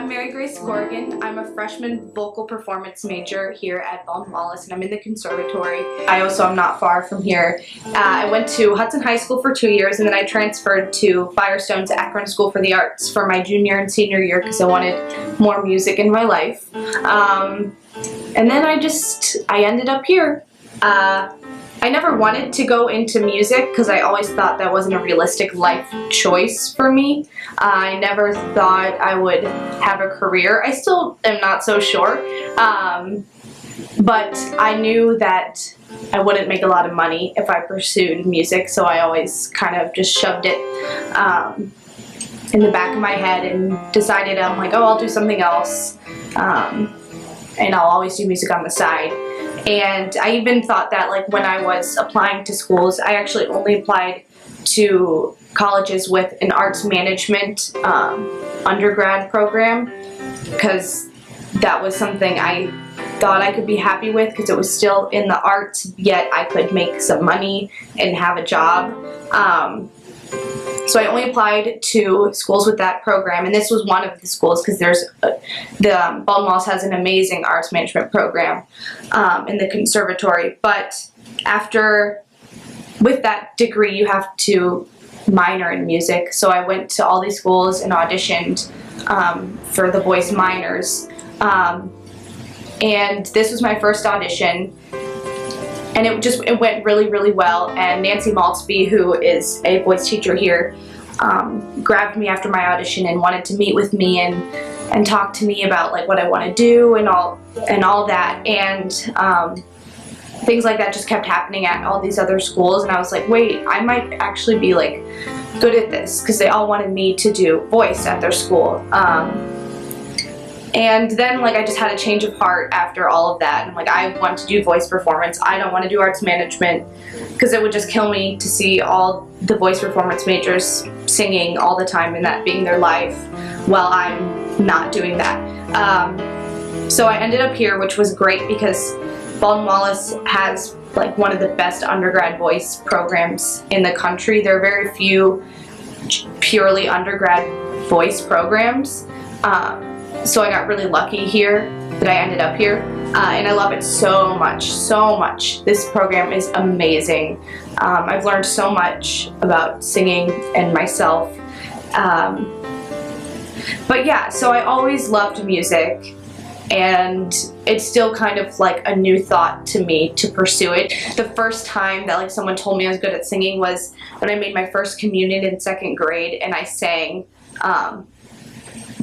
I'm Mary Grace Corrigan. I'm a freshman vocal performance major here at Baldwin Wallace, and I'm in the Conservatory. I also am not far from here. I went to Hudson High School for 2 years, and then I transferred to Firestone's Akron School for the Arts for my junior and senior year because I wanted more music in my life. And then I ended up here. I never wanted to go into music because I always thought that wasn't a realistic life choice for me. I never thought I would have a career. I still am not so sure, but I knew that I wouldn't make a lot of money if I pursued music, so I always kind of just shoved it in the back of my head and decided I'm like, oh, I'll do something else, and I'll always do music on the side. And I even thought that, like, when I was applying to schools, I actually only applied to colleges with an arts management undergrad program because that was something I thought I could be happy with because it was still in the arts, yet I could make some money and have a job. So I only applied to schools with that program, and this was one of the schools because the Baldwin Wallace has an amazing arts management program in the Conservatory. But with that degree, you have to minor in music. So I went to all these schools and auditioned for the voice minors, and this was my first audition. And it went really, really well, and Nancy Maltzby, who is a voice teacher here, grabbed me after my audition and wanted to meet with me and talk to me about, like, what I want to do and all that, and things like that just kept happening at all these other schools, and I was like, wait, I might actually be, like, good at this, because they all wanted me to do voice at their school. And then, like, I just had a change of heart after all of that. And, like, I want to do voice performance. I don't want to do arts management because it would just kill me to see all the voice performance majors singing all the time and that being their life while I'm not doing that. So I ended up here, which was great because Baldwin Wallace has, like, one of the best undergrad voice programs in the country. There are very few purely undergrad voice programs. So I got really lucky here that I ended up here, and I love it so much, so much. This program is amazing. I've learned so much about singing and myself. But yeah, so I always loved music, and it's still kind of like a new thought to me to pursue it. The first time that, like, someone told me I was good at singing was when I made my first communion in 2nd grade, and I sang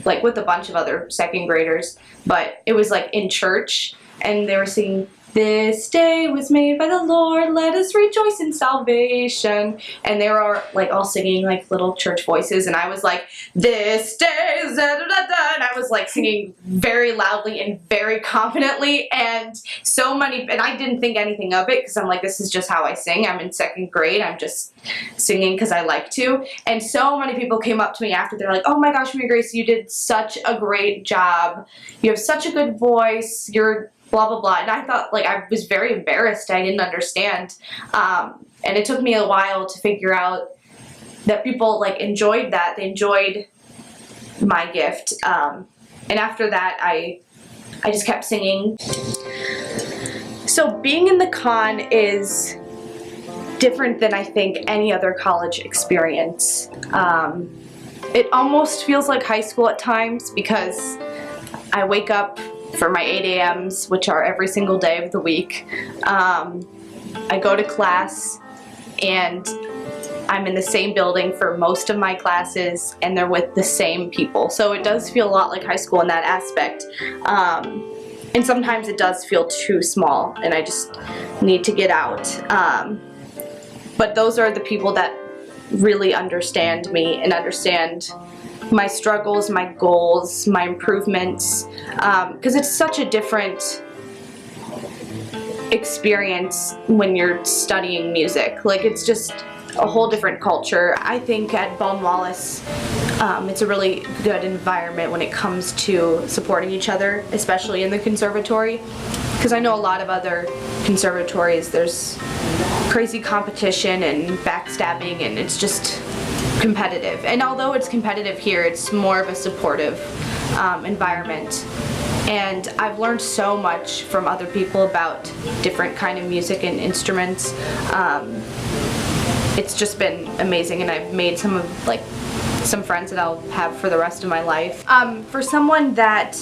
like with a bunch of other 2nd graders, but it was like in church, and they were singing, "This day was made by the Lord, let us rejoice in salvation," and they were like all singing like little church voices, and I was like, "This day is da da da da," and I was like singing very loudly and very confidently, and I didn't think anything of it because I'm like, this is just how I sing. I'm in 2nd grade, I'm just singing because I like to, and so many people came up to me after. They're like, "Oh my gosh, Mary Grace, you did such a great job. You have such a good voice. You're blah blah blah," and I thought, like, I was very embarrassed. I didn't understand, and it took me a while to figure out that people, like, enjoyed that. They enjoyed my gift, and after that I just kept singing. So being in the con is different than I think any other college experience. It almost feels like high school at times because I wake up for my 8 a.m.s, which are every single day of the week. I go to class, and I'm in the same building for most of my classes, and they're with the same people. So it does feel a lot like high school in that aspect. And sometimes it does feel too small, and I just need to get out. But those are the people that really understand me and understand my struggles, my goals, my improvements, because it's such a different experience when you're studying music. Like, it's just a whole different culture. I think at Baldwin Wallace, it's a really good environment when it comes to supporting each other, especially in the conservatory, because I know a lot of other conservatories, there's crazy competition and backstabbing, and it's just competitive. And although it's competitive here, it's more of a supportive environment. And I've learned so much from other people about different kind of music and instruments. It's just been amazing, and I've made some friends that I'll have for the rest of my life. For someone that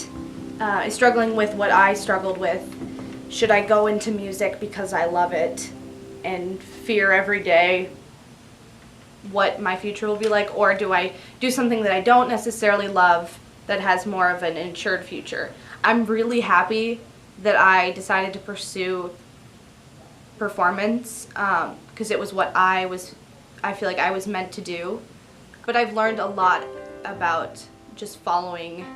is struggling with what I struggled with, should I go into music because I love it and fear every day what my future will be like, or do I do something that I don't necessarily love that has more of an insured future? I'm really happy that I decided to pursue performance because it was what I feel like I was meant to do. But I've learned a lot about just following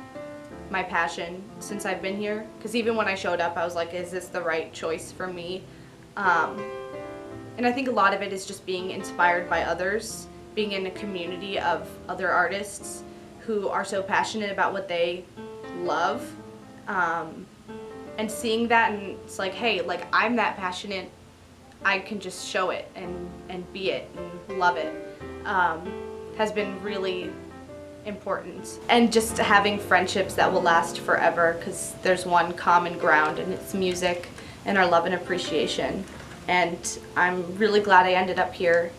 my passion since I've been here, because even when I showed up I was like, is this the right choice for me? And I think a lot of it is just being inspired by others, being in a community of other artists who are so passionate about what they love, and seeing that, and it's like, hey, like, I'm that passionate, I can just show it and be it and love it, has been really important. And just having friendships that will last forever, because there's one common ground, and it's music and our love and appreciation. And I'm really glad I ended up here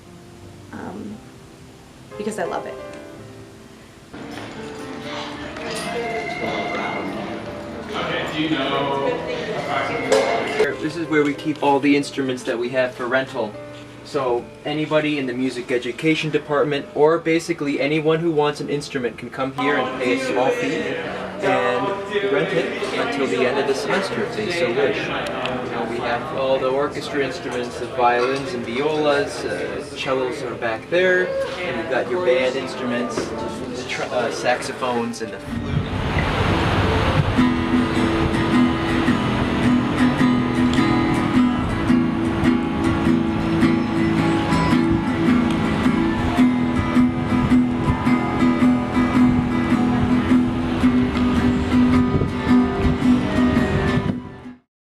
because I love it. Okay, do you know? This is where we keep all the instruments that we have for rental. So anybody in the music education department, or basically anyone who wants an instrument, can come here and pay a small fee and rent it until the end of the semester if they so wish. We have all the orchestra instruments, the violins and violas, cellos are back there, and you've got your band instruments, the saxophones and the flute.